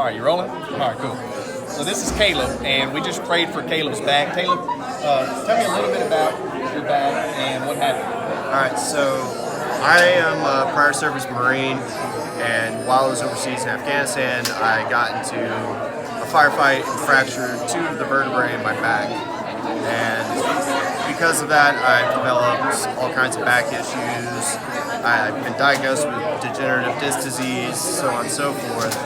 All right, you rolling? All right, cool. So this is Caleb, and we just prayed for Caleb's back. Caleb, tell me a little bit about your back and what happened. All right, so I am a prior service Marine, and while I was overseas in Afghanistan, I got into a firefight and fractured 2 of the vertebrae in my back. And because of that, I've developed all kinds of back issues. I've been diagnosed with degenerative disc disease, so on and so forth.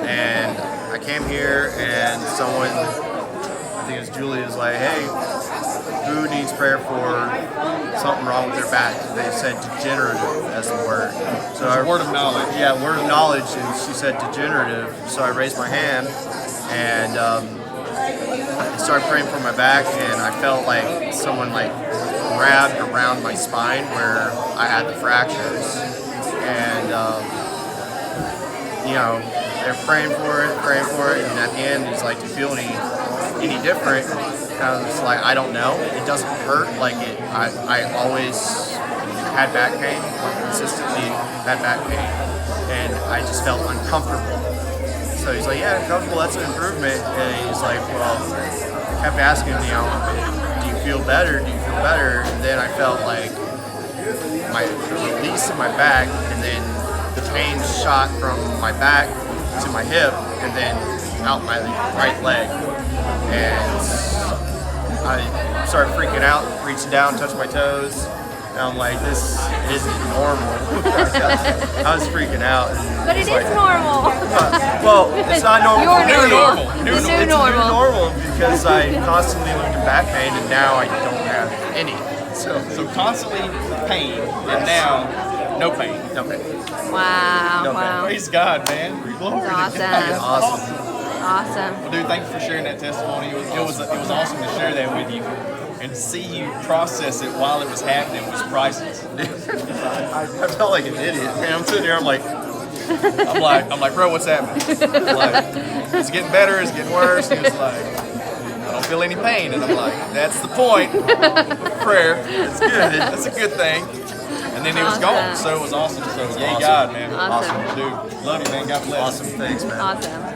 And I came here, and someone, I think it was Julie, was like, hey, who needs prayer for something wrong with their back? They said degenerative as the word. So It's a word of knowledge. Yeah, word of knowledge, and she said degenerative. So I raised my hand, and I started praying for my back, and I felt like someone grabbed around my spine where I had the fractures. And they're praying for it, and at the end he's like, do you feel any different? And I was like, I don't know. It doesn't hurt like it. I always had back pain, consistently had back pain, and I just felt uncomfortable. So he's like, yeah, uncomfortable, that's an improvement. And he's like, well, I kept asking, do you feel better? Do you feel better? And then I felt like my release in my back, and then the pain shot from my back to my hip, and then out my right leg. And I started freaking out, reaching down, touching my toes. And I'm like, this isn't normal. I was freaking out. But it is normal. Well, it's not normal. Your normal. It's New new normal. normal because I constantly looked at back pain, and now I don't have any. So constantly pain, and now no pain. No pain. Wow. No, wow. Praise God, man. Glory That's to God. awesome. Awesome. Awesome. Well, dude, thank you for sharing that testimony. It was awesome to share that with you, and to see you process it while it was happening was priceless. I felt like an idiot, man. I'm sitting here, I'm like, bro, what's happening? I'm like, it's getting better, it's getting worse. He was like, I don't feel any pain, and I'm like, that's the point of prayer. It's good. That's a good thing. And then he was gone, so it was awesome. So yay, awesome. God, man. Awesome. Dude, love you, man. God bless. awesome, thanks, man. Awesome.